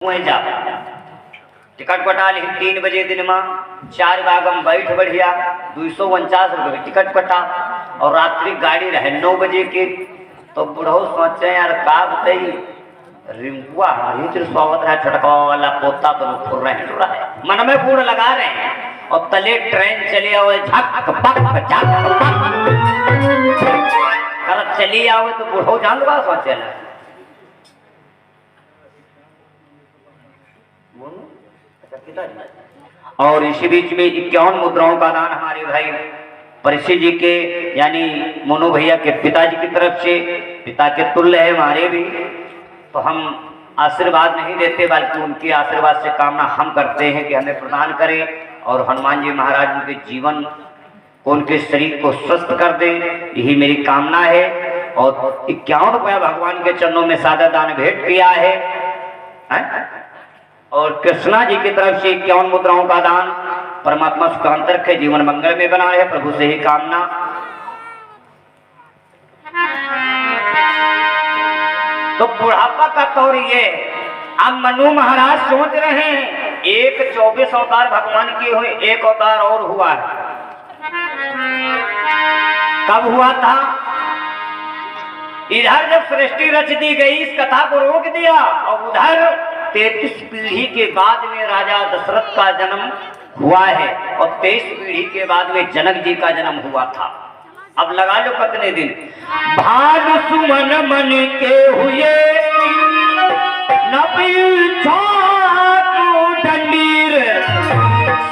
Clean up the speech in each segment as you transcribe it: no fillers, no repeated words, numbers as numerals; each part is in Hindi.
वहीं जा टिकट कटा ली 3 बजे दिन में 4 बागम बैठ बढ़िया 249 रुपये टिकट कटा और रात्रि गाड़ी रहे 9 बजे के। तो बुढ़ो सोचे यार का बताई रिंकुआ हमारी स्वागत है छटका वाला पोता तो फुर रहे है मन में गुड़ लगा रहे हैं और तले ट्रेन चली आओ झक पक झक कर चली आओ तो बुढ़ो जान बा सोचे ना और इसी बीच में 51 मुद्राओं का दान हमारे भाई परिषद जी के यानी मोनू भैया के पिताजी की तरफ से पिता के तुल्य है हमारे भी। तो हम आशीर्वाद नहीं देते बल्कि उनके आशीर्वाद से कामना हम करते हैं कि हमें प्रदान करें और हनुमान जी महाराज उनके जीवन को उनके शरीर को स्वस्थ कर दें, यही मेरी कामना है। और 51 रुपया भगवान के चरणों में सादा दान भेंट किया है और कृष्णा जी की तरफ से 51 मुद्राओं का दान परमात्मा सुखांत रखे जीवन मंगल में बना है, प्रभु से ही कामना। तो बुढ़ापा का तौर ये अब मनु महाराज सोच रहे हैं एक 24 अवतार भगवान के हुए, एक अवतार और हुआ है। कब हुआ था? इधर जब सृष्टि रच दी गई इस कथा को रोक दिया और उधर 33 पीढ़ी के बाद में राजा दशरथ का जन्म हुआ है और 23 पीढ़ी के बाद में जनक जी का जन्म हुआ था। अब लगा लो कितने दिन। भाग सुमन मन के हुए न डंडीर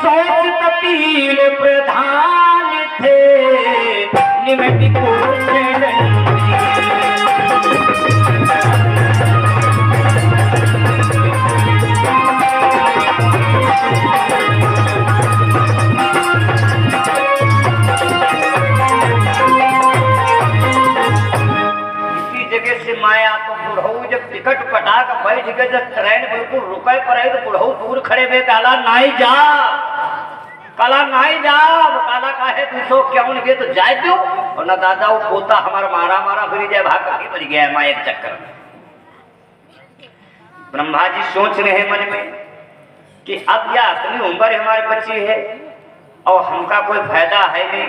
सोच तपील प्रधान थे निमट माया। तो बुढ़ऊ जब टिकट कटा कर बैठ गए जब ट्रेन बिल्कुल रुके पर है तो बुढ़ऊ दूर खड़े में काला नहीं जा काला नहीं जा काला काहे 200 क्यों गए तो जाए क्यों और ना दादा वो पोता हमारा मारा फिर जाए भाग करके बच गया है माया के चक्कर में। ब्रह्मा जी सोच रहे हैं मन में कि अब या अपनी उम्र हमारे बच्ची है और हमका कोई फायदा है नहीं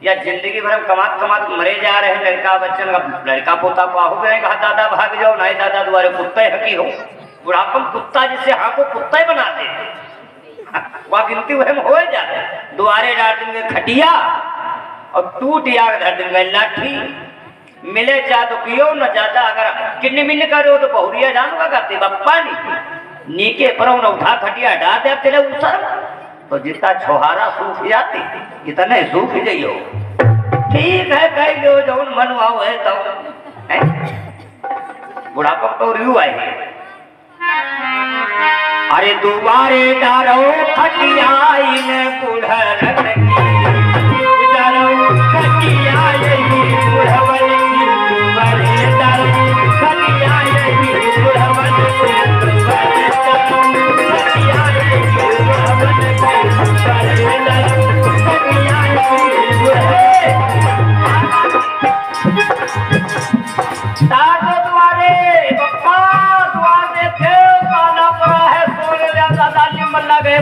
या जिंदगी भर हम कमात मरे जा रहे हैं। लड़का बच्चन लड़का पोता को हो गए कहा दादा भाग जाओ नहीं दादा दोबारे कुत्ते हकी हो बुढ़ापन कुत्ता जिससे हाँ को कुत्ता ही बनाते वह गिनती वह हो जाते दोबारे डाल दिन में खटिया और टूट या धर दिन में लाठी मिले जा तो पियो न ज्यादा अगर किन्नी मिन्न करो तो बहुरिया जानूंगा करते बप्पा नहीं नीके पर उठा खटिया डाल दे तेरे उसर तो जितना छोहारा सूख जाती इतने सूख जाइयो ठीक है कह लो जो मन आओ है तो बुढ़ापा तो रियू आए अरे दोबारे डारो खटियाई ने बुढ़न की डारो खटियाई बुढ़वन की दोबारे डारो खटियाई बुढ़वन की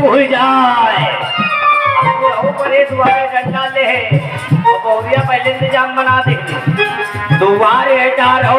भूल जाए डंडा ले बहुरिया पहले इंतजाम बना दे दुबारे डारो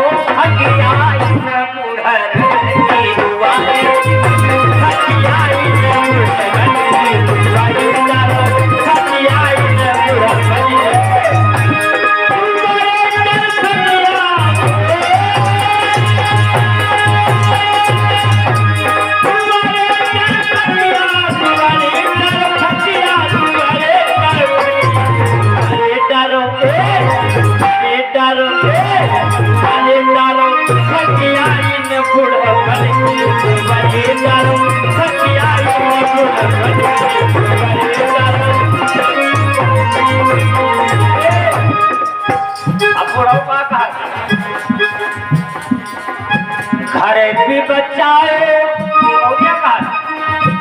घर भी बचाओ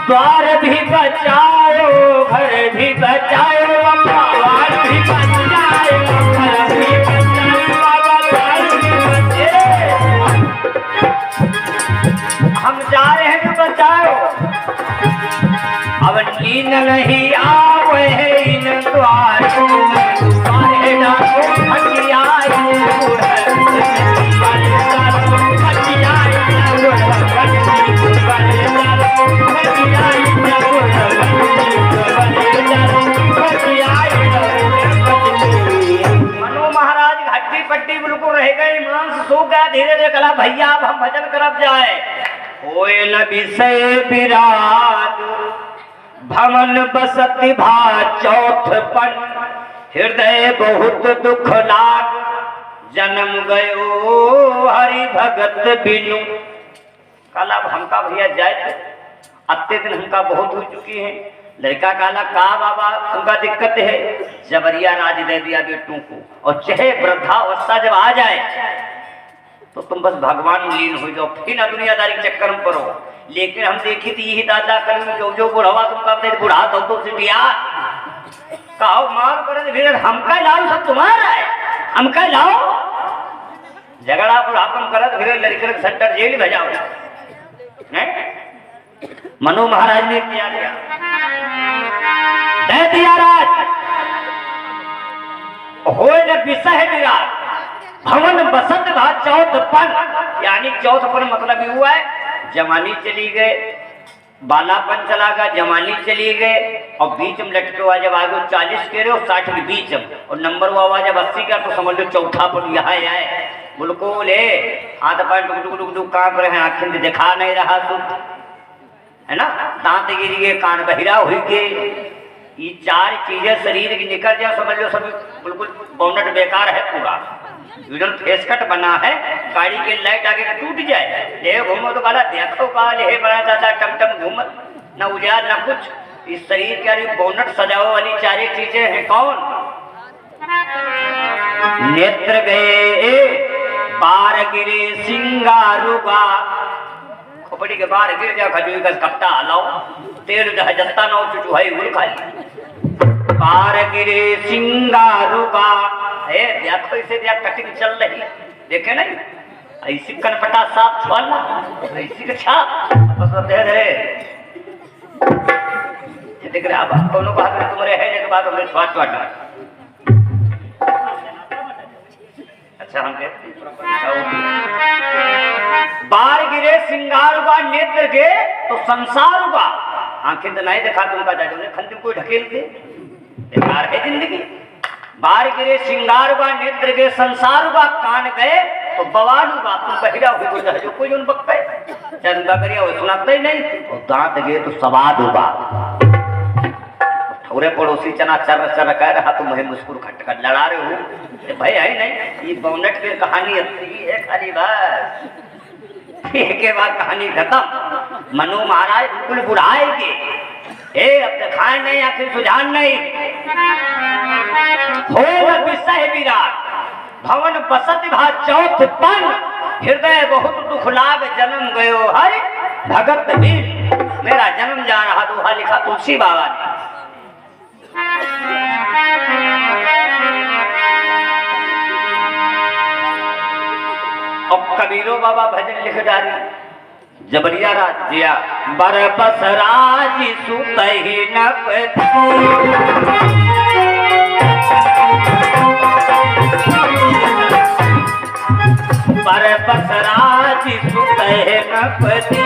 द्वार भी बचाओ घर भी बचाओ द्वार भी बचाओ घर भी बचाओ हम जा रहे हैं बचाओ। अब नींद नहीं आवे इन द्वार को, सारे डाको हटियाई मनु महाराज हड्डी पट्टी बिल्कुल रह गई, मांस सूख गया। धीरे धीरे कहा भैया अब हम भजन करब जाए। होए न विषय विराज भवन बसति भा चौथपन, हृदय बहुत दुख लाग जन्म गयो हरि भगत बिनु। काला हमका भैया जाए, अत्ते दिन हमका बहुत हो चुकी है। लड़का काला का बाबा तुमका दिक्कत है, जबरिया राज दे दिया बेटों को, और चाहे वृद्धावस्था जब आ जाए तो तुम बस भगवान लीन हो जाओ, फिर ना दुनियादारी के चक्कर में पड़ो। लेकिन हम देखी थी यही दादा कल में जो बुढ़वा तुमका बुढ़ा तो सिटिया कहो मार करे फिर हमका लाओ, सब तुम्हारा है, हमका लाओ। झगड़ा बुढ़ापन करत फिर लड़के सेंटर जेल भेजाओ। मनु महाराज ने किया दे दिया राज। होए न विषय विराट भवन बसत भा चौथपन, यानी चौथपन मतलब ये हुआ है जवानी चली गए, बालापन चला गया, जवानी चली गए, और बीच में लटके हुआ जब आगे 40 के रहे हो 60 के बीच में, और नंबर हुआ जब 80 का तो समझ लो चौथा पन यहाँ आए। बिल्कुल हाथ पैर डुक डुक डुक कांप रहे हैं, आखिर दिखा नहीं रहा सुख है ना, दांत गिर गए, कान बहिरा हुई गए। ये चार चीजें शरीर की निकल जाए समझ लो सब बिल्कुल बोनट बेकार है पूरा। फेस कट बना है, गाड़ी के लाइट आगे टूट जाए, ले घूमो तो काला देखो का ले बड़ा दादा टमटम घूमत, न उजाड़ न कुछ। इस शरीर के बोनट सजाओ वाली चारे चीजें हैं कौन? नेत्र गए बार गिरे सिंगारुगा, खोपड़ी के बाहर गिर जा खजूरी का कट्टा हलाओ, तेल जत्ता ना चुचुहाई गुल खाली। बार गिरे सिंगारुगा है, देखो इसे दिया कटिंग चल रही, देखे नहीं ऐसी कनपटा साफ छुआना, ऐसी का छाप बस दे दे देख रहे। अब दोनों बात में तुम्हारे है एक बात हमने स्वाद छुआना। अच्छा हम बार गिरे सिंगार हुआ, नेत्र के तो संसार हुआ। आंखें तो नहीं देखा तुमका जाए खंड कोई ढकेल दे, बेकार है जिंदगी। बार गिरे सिंगार हुआ, नेत्र के संसार हुआ, कान गए तो बवाल हुआ, तुम बहिरा हुई जो कोई उन बकते चंदा करिया वो सुनाते ही नहीं, और दांत गए तो सवाद हुआ। ठौरे पड़ोसी चना चर चर कह रहा तुम मुझे मुस्कुर खट खट लड़ा रहे हो, भाई है नहीं ये बोनट की कहानी है खाली बस, एक बार कहानी खत्म। मनु महाराज बिल्कुल बुढ़ाएंगे, अब दिखाए नहीं आखिर सुझान नहीं। हो विषय विराट भवन बसत भा चौथपन, हृदय बहुत दुख लाग जन्म गयो हरि भगत भी। मेरा जन्म जा रहा दोहा लिखा तुलसी बाबा ने। अब कबीरो बाबा भजन लिख डाली, जबरिया राज दिया बर बस राज सुतहि न बर बस राज सुतहि न पति,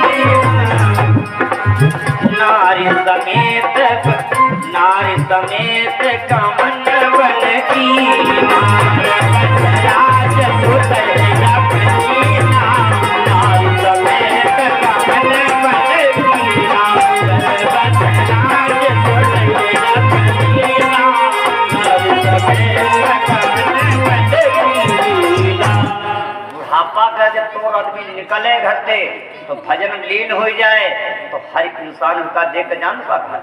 नारी समेत कामन बन की, राज सुतहि न पति, नारी समेत कामन बन की, राज सुतहि न पति, नारी समेत कामन बन की। बुढ़ापा का जब तो आदमी निकले घर से तो भजन में लीन हो जाए तो हर एक इंसान उनका देख जान पाता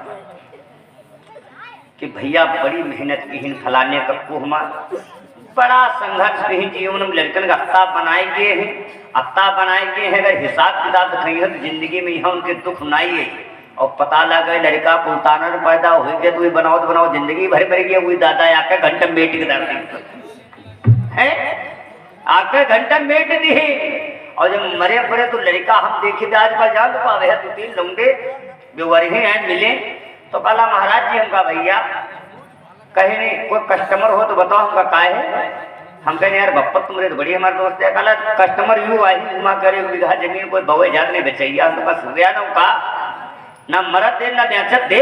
कि भैया बड़ी मेहनत की हिन फलाने का कुहमा बड़ा संघर्ष की जीवन में लड़कन का अत्ता बनाए गए हैं, अत्ता बनाए गए हैं। अगर हिसाब किताब दिखाई है तो जिंदगी में यहाँ उनके दुख नहीं है, और पता लगा लड़का पुलताना पैदा हो गया तो बनाओ तो बनाओ जिंदगी भर भर गया, वही दादा आकर घंटा मेट के दर्द है आकर घंटा मेट दी और जब मरे पड़े तो लड़का हम देखे थे आजकल जान तो पावे है 2-3 लौंडे बेवरही हैं मिले तो कहा महाराज जी हमका भैया कहीं नहीं कोई कस्टमर हो तो बताओ हमका का है। हम कहें यार बप्पा तुम्हारे तो बड़ी हमारे दोस्त है। कहा कस्टमर यू आई घुमा करे बीघा जमीन कोई बवे जात नहीं बेचैया हम बस हुआ ना ना मरद दे ना बेचत दे।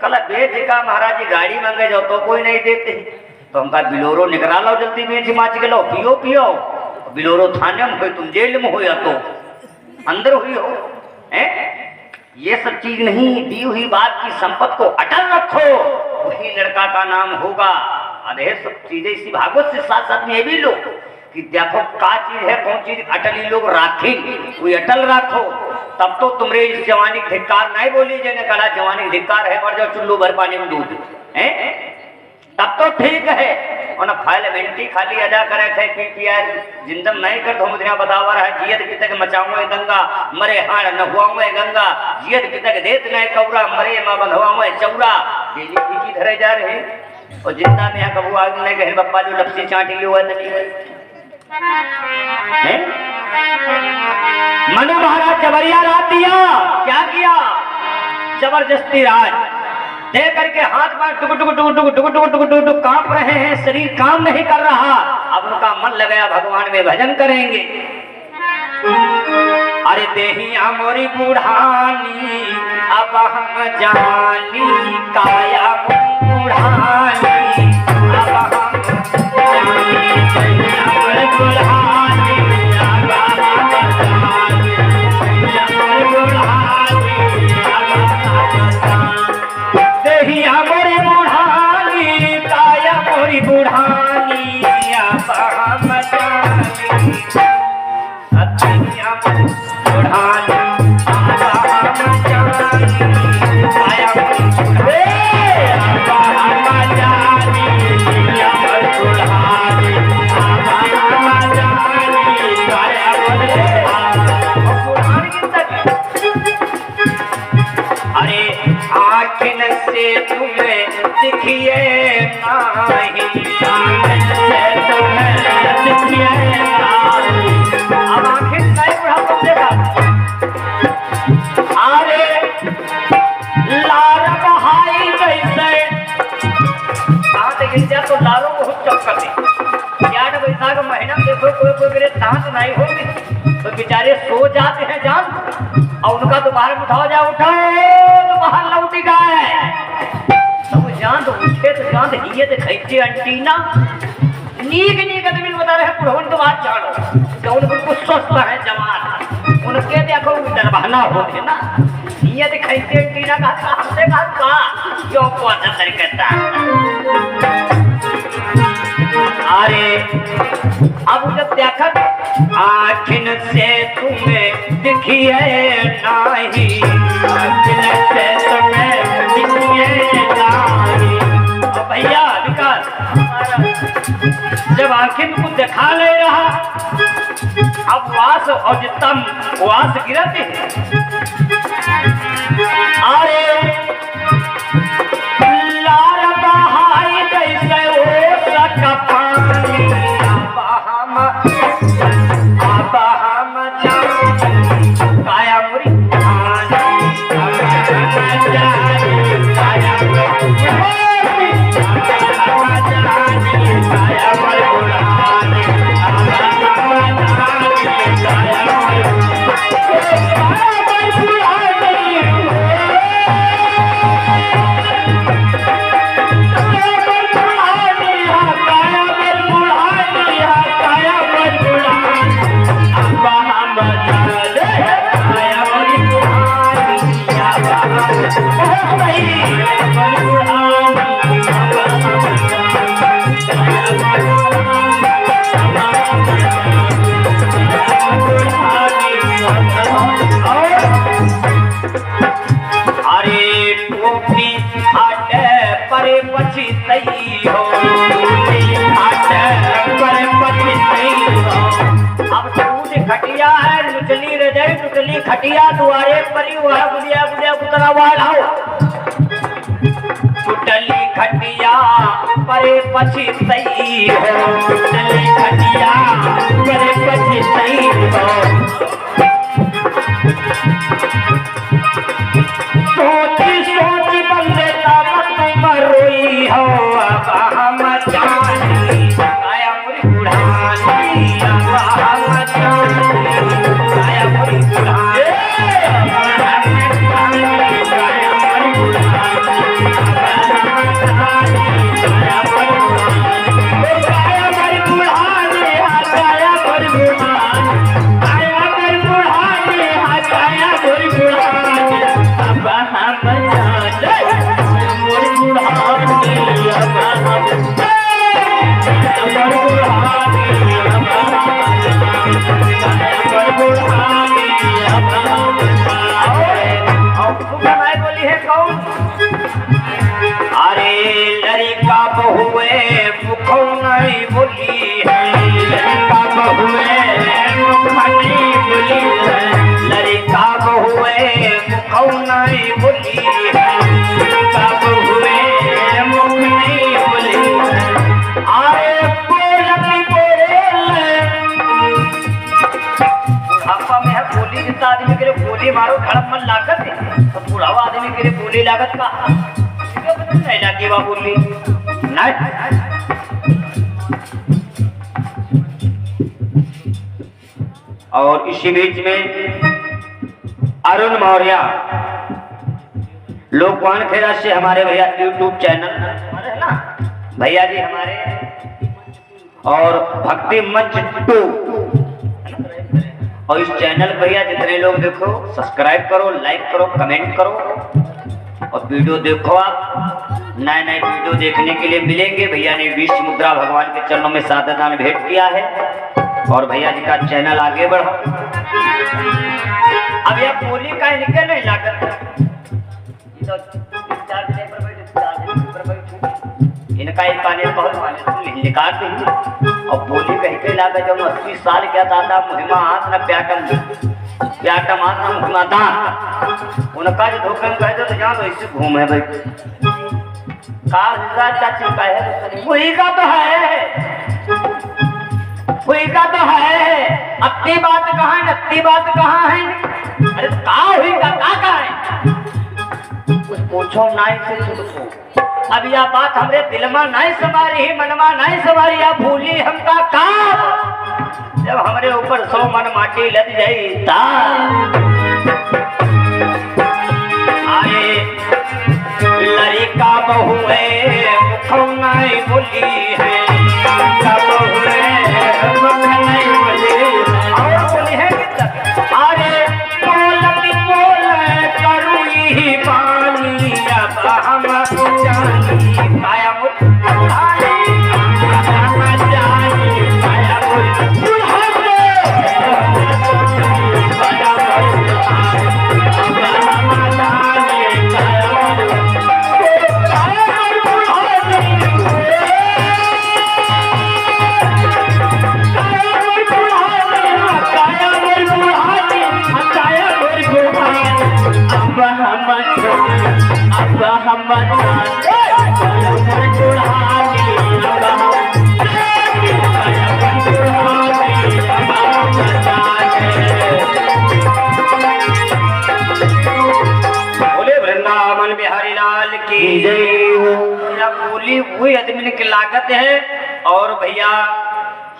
कल बेच का महाराज जी गाड़ी मांगे जाओ तो कोई नहीं देते तो हमका बिलोरो निकला लो जल्दी बेच माच के लो पियो पियो बिलोरो थाने में कोई तुम जेल में हो या तो अंदर हुई हो हैं। ये सब चीज नहीं दी हुई बात की संपत्ति को अटल रखो वही लड़का का नाम होगा। अरे सब चीजें इसी भागवत से साथ साथ में ये भी लो कि देखो का चीज है कौन चीज अटली लोग राखी कोई अटल रखो तब तो तुम्हारे इस जवानी धिक्कार नहीं बोली जाने कहा जवानी धिक्कार है मर जाओ चुल्लू भर पानी में दूध है तब तो ठीक है। और ना फाइलमेंटी खाली अदा करे थे पीटीआर जिंदम नहीं कर धोमदिया बतावा रहा है जियत पितक मचाऊंगे गंगा मरे हाड़ न हुआऊंगे गंगा जियत पितक देत नहीं कौरा मरे मां बंधवाऊंगे चौरा ये की धरे जा रहे हैं। और जिंदा में कबू आग नहीं गए बप्पा जो लपसी चाटी लियो है मनु महाराज जबरिया रात दिया क्या किया जबरदस्ती राज दे करके हाथ में टुक टुक टुक टुक टुक टुक टुक टुक टुक कांप रहे हैं शरीर काम नहीं कर रहा। अब उनका मन लगाया भगवान में भजन करेंगे। अरे देहिया मोरी बुढ़ानी अब हम जानी काया बुढ़ानी अब हम बुढ़ानी मोरी बुढ़ानी काया मोरी बुढ़ानी अब हम जानी बुढ़ानी अरे आखिन से तुम्हें दिखिए नहीं अब आखिर नहीं बुढ़ा देगा। अरे लार बहाई जैसे दांत गिर जाए तो लारों को चौक दे 8 बैसाख महीना देखो कोई मेरे दांत नहीं होगी तो बेचारे सो जाते हैं जान और उनका तो बाहर उठाओ जा उठाओ तो बाहर लौटी गए तो जान तो उठे तो जान ये तो खैचे अंटीना नीक नीक आदमी बता रहे पुरवन तो बात जानो कौन बिल्कुल स्वस्थ है जवान उनके देखो डरवाना होते ना ये तो खैचे अंटीना का हमसे का क्यों कौन तरीके अरे अब जब देखा आखिन से तुम्हें दिखिए नहीं आखिन से तुम्हें दिखिए नहीं भैया विकास जब आखिन को दिखा ले रहा अब वास और जितम वास गिरते अरे लार बहाई जैसे हो सका पानी काया मुरी खटिया है नुचली रजाई नुचली खटिया दुआरे परी वह बुझिया बुझिया बुतरा वालाओ टुटली खटिया परे पछी सही हो टुटली खटिया परे पछी सोची सोची बंदे ताकत मरोई हो अब हम जानी आया मुरी बुढ़ानी अब हम जानी आया मुरी बुढ़ानी अरे लड़का बहुए मुखो नहीं बोली है लड़का बहुए मुख नहीं बोली है लड़का बहुए मुखो नहीं बोली है लड़का बहुए मुख नहीं बोली है अरे बोलती बोले आपा में है बोली जितना आदमी के लिए बोली मारो धड़प मन लागत है तो बुढ़ावा आदमी के लिए बोली लागत का नहीं की बात बोली नहीं और इसी बीच में अरुण मौर्य लोकवान खेड़ा से हमारे भैया यूट्यूब चैनल हमारे है ना भैया जी हमारे और भक्ति मंच 2 और इस चैनल भैया जितने लोग देखो सब्सक्राइब करो लाइक करो कमेंट करो और वीडियो देखो आप नए नए वीडियो देखने के लिए मिलेंगे भैया ने 20 मुद्रा भगवान के चरणों में सादा दान भेंट किया है और भैया जी का चैनल आगे बढ़ा अब यह बोली का इनके नहीं लागत इनका एक काने बहुत माने निकाल देंगे और बोली कहीं के लागत जब 80 साल क्या दादा मुहिमा हाथ न प्याटम मात न मुहिमा दान उनका जो धोखन कह दो तो जान ऐसे घूम है भाई चाची का है वही का तो है अपनी बात कहाँ है नत्ती बात कहाँ है अरे का हुई का है कुछ पूछो नाई से तुझको अब यह बात हमरे दिल में नहीं सवारी मनमा नहीं सवारी या भूली हमका काम जब हमरे ऊपर 100 मन माटी लग जाई ता आए लड़का बहुए मुखो नहीं बोली है लड़का बहुए मुख नहीं बोली और बोली है अरे बोलती बोले करूई ही पानी अब हम जानी काया मुझ हुई आदमी की लागत है और भैया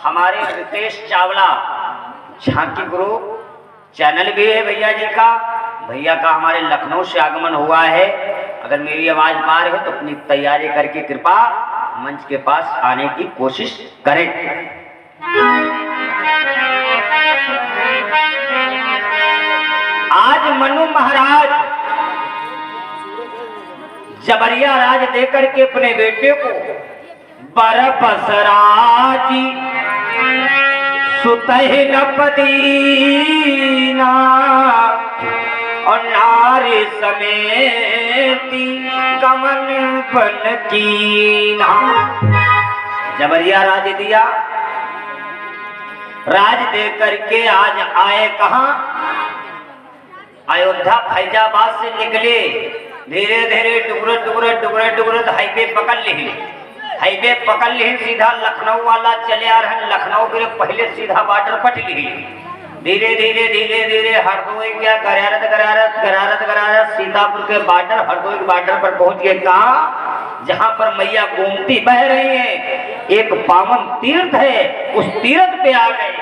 हमारे रितेश चावला झांकी ग्रुप चैनल भी है भैया जी का भैया का हमारे लखनऊ से आगमन हुआ है अगर मेरी आवाज पार है तो अपनी तैयारी करके कृपा मंच के पास आने की कोशिश करें आज मनु महाराज जबरिया राज देकर के अपने बेटे को बरबसराजी सुतहिन पदीना और नारी समेती गमन बन कीना जबरिया राज दिया राज दे करके आज आए कहां अयोध्या फैजाबाद से निकले धीरे धीरे टुकड़े हाईवे पकड़ ली हाईवे पकड़ ली, सीधा लखनऊ वाला चले आ रहे। लखनऊ के पहले सीधा बॉर्डर पट ली, धीरे धीरे धीरे धीरे हरदोई क्या गरारत गरारत गरारत गरारत सीतापुर के बॉर्डर, हरदोई के बॉर्डर पर पहुंच गए। कहाँ? जहां पर मैया गोमती बह रही है, एक पावन तीर्थ है, उस तीर्थ पे आ गए।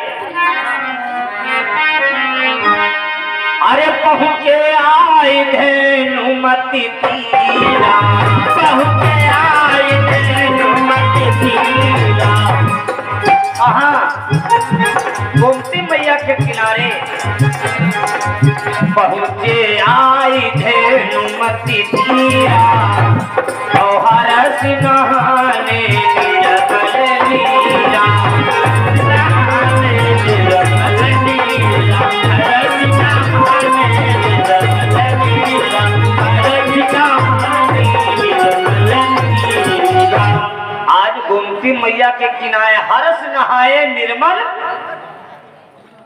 अरे पहुंचे आए धेनुमति तीरा, पहुंचे आए धेनुमति तीरा। गोमती मैया के किनारे पहुंचे आए धेनुमति तीरा, और हरस नहाने निरबल नीरा, मैया के किनारे हरस नहाए निर्मल।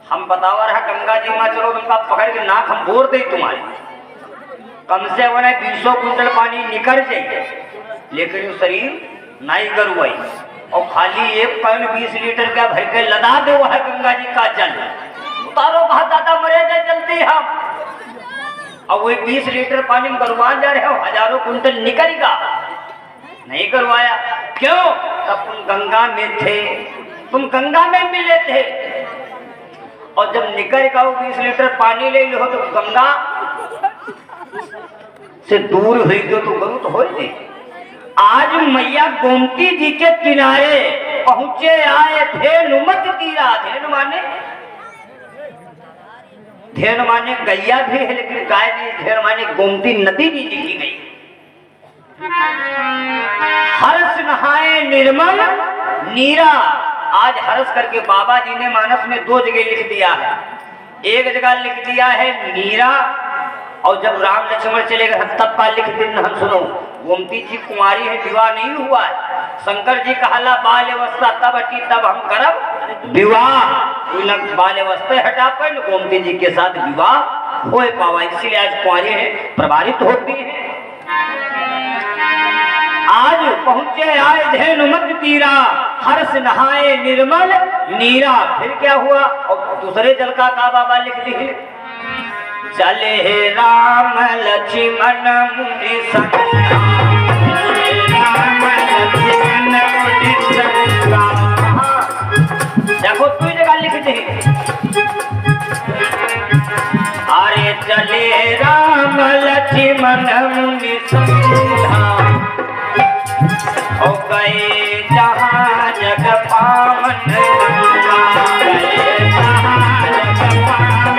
हम बतावा रहा गंगा जी मां, चलो गंगा पकड़ के नाक हम बोर दे तुम्हारे, कम से कम 200 कुंटल पानी निकल जाइए, लेकिन शरीर नहीं गरुआई और खाली एक पैन 20 लीटर का भर के लदा दे वह गंगा जी का जल, उतारो बहुत ज्यादा मरे जाए जल्दी हम। और वही 20 लीटर पानी में गरुआ जा रहे हो, हजारों कुंटल निकलेगा, नहीं करवाया। क्यों? तब तुम गंगा में थे, तुम गंगा में मिले थे, और जब निकल का 20 लीटर पानी ले लो तो गंगा से दूर हुई तो गरु तो हो ही। आज मैया गोमती जी के किनारे पहुंचे आए धेनुमति तीरा। धेनु माने गैया भी है, लेकिन गाय नहीं, धेनु माने गोमती नदी भी लिखी गई। हर्ष नहाए निर्मल नीरा। आज हर्ष करके बाबा जी ने मानस में 2 जगह लिख दिया है। एक जगह लिख दिया है नीरा, और जब राम लक्ष्मण चले गए तब का लिख दिन हम सुनो। गोमती जी कुमारी है, विवाह नहीं हुआ है। शंकर जी कहला बाल अवस्था तब हटी तब हम करब विवाह, बाल अवस्था हटा पर गोमती जी के साथ विवाह हो पावा, इसीलिए आज कुमारी है प्रभावित होती है। आज पहुंचे आए धेनुमति तीरा, हर्ष नहाए निर्मल नीरा। फिर क्या हुआ? और दूसरे जल का बाबा लिख दी, चले राम लक्ष्मण मुनि संगा, राम लक्ष्मण मुनि संगा। देखो तू जगह लिख दी, अरे चले राम लक्ष्मण मुनि संगा, हो गए जहाँ जग पावन गंगा, गए जहाँ जग पावन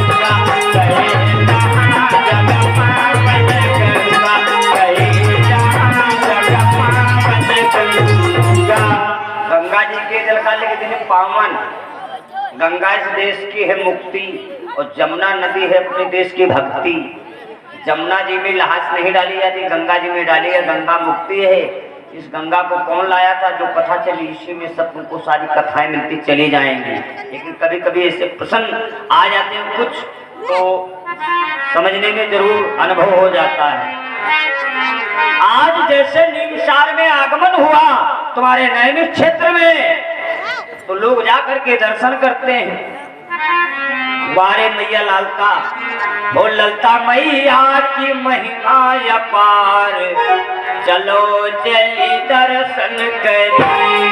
गंगा, गए जहाँ जग पावन गंगा, गए जहाँ जग पावन गंगा। गंगा जी के जल का लिख देने पावन। गंगा इस देश की है मुक्ति, और जमुना नदी है अपने देश की भक्ति। जमुना जी में लाश नहीं डाली जाती, गंगा जी में डाली है, गंगा मुक्ति है। इस गंगा को कौन लाया था? जो कथा चली, इसी में सब तुमको सारी कथाएं मिलती चली जाएंगी। लेकिन कभी कभी ऐसे प्रसंग आ जाते हैं कुछ, तो समझने में जरूर अनुभव हो जाता है। आज जैसे नीमसार में आगमन हुआ तुम्हारे नैमिष क्षेत्र में, तो लोग जाकर के दर्शन करते हैं। वारे मैया ललता, वो ललता मैया की महिमा अपार, चलो चली दर्शन करी।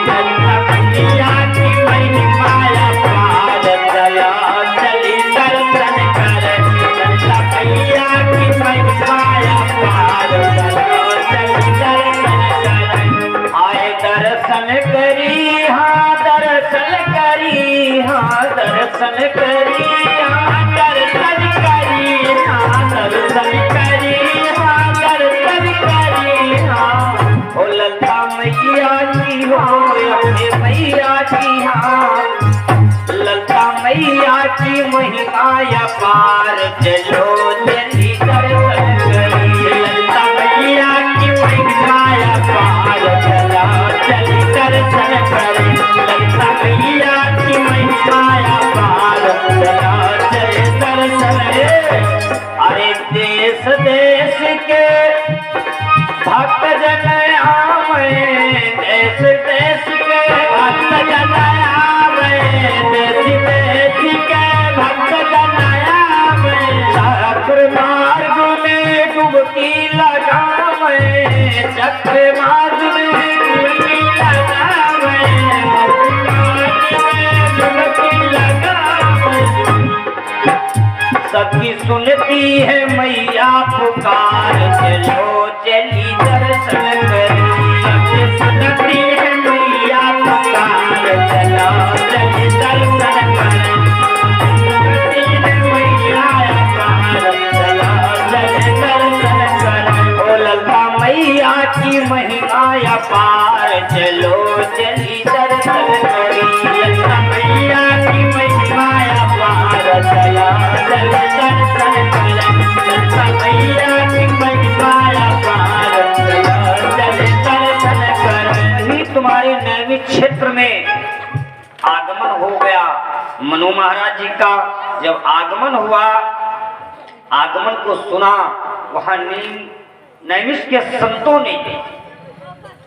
ललता मैया की महिमा अपार, चलो चली दर्शन करी। ललता मैया की महिमा अपार, चलो चली दर्शन करी। आए दर्शन करी, हाँ दर्शन करी, हाँ दर्शन करी, हाँ दर्शन करी, हाँ दर्शन करी, हाँ दर्शन करी, हाँ। ओ ललता मैया की हो, अपने मैया की, हाँ ललता मैया की महिमा अपार, चलो चली दर्शन करी। ललता मैया की महिमा अपार, चलो चली दर्शन करी। ललता मैया की महिमा अपार, चलो चली दर्शन करी। अरे देश देश के भक्त जन आवे, में डुबकी लगावे, चक्रवात में डुबकी लगावे, डुबकी लगावे। सबकी सुनती है मैया पुकार, चलो चली दर्शन करी। सबकी सुनती है मैया पुकार, चलो चली दर्शन करी। मैया की महिमा अपार, चलो चली दर्शन करी। मैया की महिमा अपार, चलो चली दर्शन करी। मैया की महिमा अपार, चलो चली दर्शन करी। तुम्हारे नैमिष क्षेत्र में आगमन हो गया मनु महाराज जी का। जब आगमन हुआ, आगमन को सुना, वहां नैमिष के संतों ने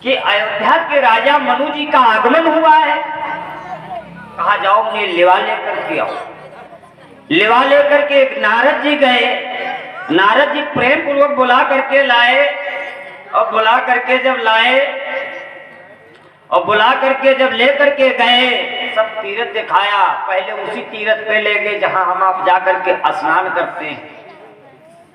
कि अयोध्या के राजा मनु जी का आगमन हुआ है। कहा जाओ उन्हें लिवा लेकर के आओ। लिवा लेकर के नारद जी गए। नारद जी प्रेम पूर्वक बुला करके लाए, और बुला करके जब लाए और बुला करके जब लेकर के गए, सब तीर्थ दिखाया। पहले उसी तीर्थ पे ले गए जहां हम आप जाकर के स्नान करते हैं।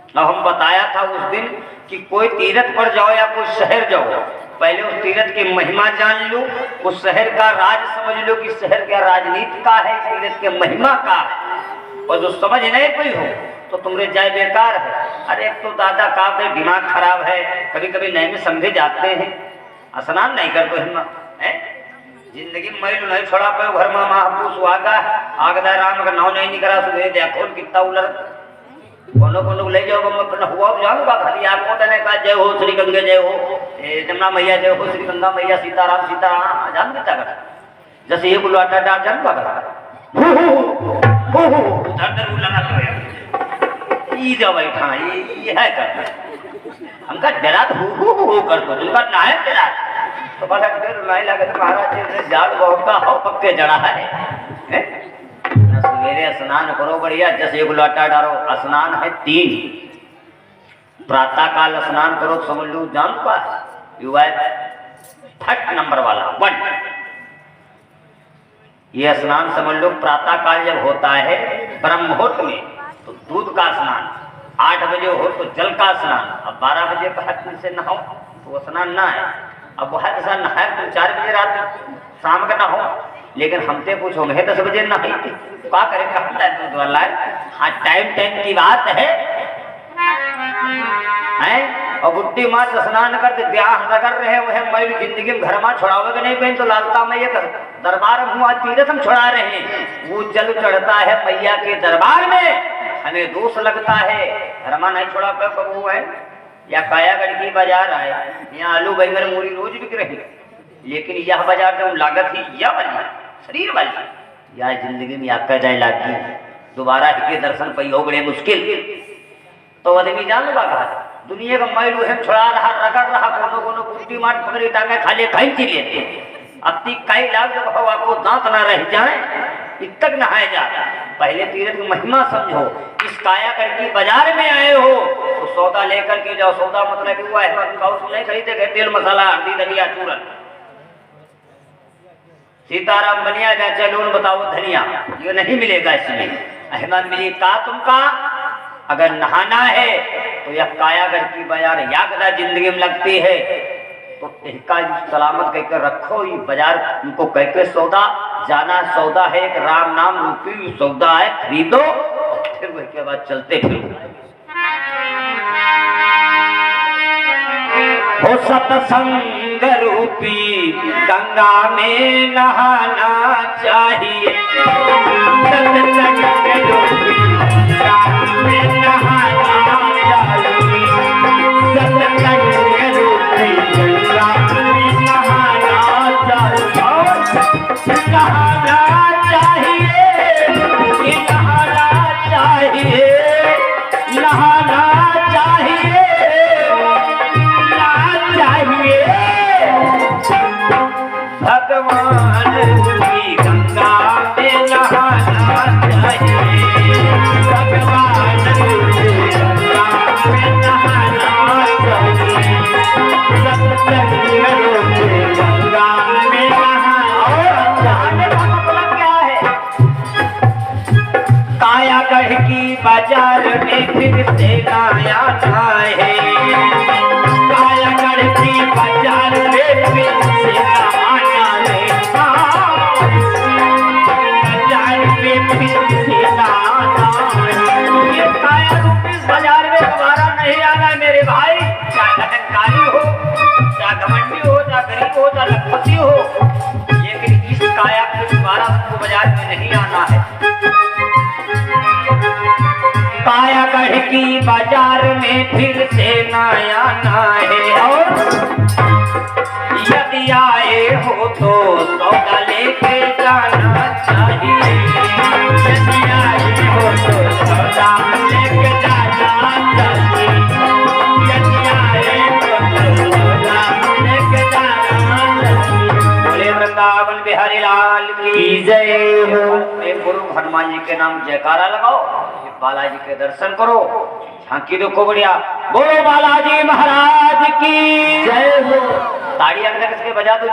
और हम बताया था उस दिन कि कोई तीर्थ पर जाओ या कोई शहर जाओ, पहले उस तीर्थ की महिमा जान लो, उस शहर का राज समझ लो कि शहर क्या राजनीति का है, तीर्थ के महिमा का है। और जो समझ नहीं कोई हो तो तुम्हारे जाए बेकार है। अरे एक तो दादा का दिमाग खराब है, कभी कभी नए में समझे जाते हैं, स्नान नहीं कर तो हिम्मत है। जिंदगी मैल नहीं छोड़ा पाए, घर में महापुरुष आगा आगदा राम का नाव नहीं निकला, सुबह देखो कितना उलर कोनो कोनो ले जाओ अपना हुआ जाऊंगा खाली आपको देने का। जय हो श्री गंगे, जय हो जमुना मैया, जय हो श्री गंगा मैया, सीताराम सीताराम जान देता कर। जैसे ये बुलाटा डाल जान पा कर बुलाना ये जब बैठा ये है कर हमका डरा हो कर दो उनका ना है डरा तो बड़ा डर नहीं लगे। तो महाराज जी ने जाल बहुत का हो पक्के जड़ा है। सवेरे स्नान करो बढ़िया, जैसे एक लोटा डालो। स्नान है 3, प्रातः काल स्नान करो, समझ लो जान पा युवा 3rd नंबर वाला 1 ये स्नान समझ लो। प्रातः काल जब होता है ब्रह्म मुहूर्त में तो दूध का स्नान, 8 बजे हो तो जल का स्नान। अब 12 बजे का से नहाओ तो स्नान ना है। अब वह स्नान नहाए तो 4 बजे रात शाम का ना हो, लेकिन हमसे पूछो मैं 10 बजे ना ही थी तो क्या करे दूध वाला है। हाँ टाइम की बात है हैं। और बुद्धि माँ स्नान करते ब्याह कर रहे वह मैल जिंदगी में घर में छोड़ाओगे नहीं बहन तो लालता मैया का दरबार हुआ तीर्थ हम छोड़ा रहे हैं। वो जल चढ़ता है मैया के दरबार में, हमें दोष लगता है घर में नहीं छोड़ा पे बबू है। या कायागढ़ की बाजार आए, यहाँ आलू बैंगन मूली रोज बिक रही, लेकिन यह बाजार जो लागत ही यह वाली शरीर वाली या जिंदगी में आपका जाए लागी दोबारा के दर्शन पई हो बड़े मुश्किल। तो आदमी जान लगा दुनिया का मैल उहम छोड़ा रहा, रगड़ रहा, कोनो कोनो कुट्टी मार पकड़ी टांगे खाली खाई ची लेते। अब तक कई लाख जब हवा को दांत ना रह जाए इत तक नहाए जा। पहले तीर्थ की महिमा समझो। इस कायागढ़ की बाजार में आए हो तो सौदा लेकर के जाओ। सौदा मतलब हुआ है नहीं खरीदे गए तेल मसाला हल्दी धनिया चूरन सीताराम बनिया जा चलो बताओ धनिया ये नहीं मिलेगा इसमें। अहमद मिली का तुमका अगर नहाना है तो यह कायागढ़ की बाजार यागदा जिंदगी में लगती है तो इसका सलामत कहकर रखो। ये बाजार उनको कहकर सौदा जाना सौदा है, एक राम नाम रूपी सौदा है, खरीदो फिर वह के बाद चलते फिरो। हो सत्संग रूपी गंगा में नहाना चाहिए, सत्संग रूपी गंगा में नहाना चाहिए, सत्संग रूपी गंगा में नहाना चाहिए, नहाना चाहिए, नहाना चाहिए, नहाना चाहिए, भगवान की गंगा में नहाना चाहिए, भगवान की गंगा से नया है। काया गढ़ की बाजार में फिर से आना है। बाजार में फिर से आना है। ये काया रूप इस बाजार में दोबारा नहीं आना मेरे भाई। चाहे अहंकारी हो, चाहे घमंडी हो, चाहे गरीब हो, चाहे लखपति हो, लेकिन इस काया को दोबारा आपको बाजार में नहीं आना है। काया गढ़ की बाजार में फिर से नया आना है। और यदि आए हो तो सौदा लेके जाना चाहिए। यदि आए हो तो सौदा लेके जाना चाहिए। यदि आए हो तो सौदा लेके जाना चाहिए। बोले वृंदावन बिहारी लाल की जय हो। गुरु हनुमान जी के नाम जयकारा लगाओ, बालाजी के दर्शन करो, झांकी देखो बढ़िया। बोलो बालाजी महाराज की जय हो। ताड़ी अगर बजा दो।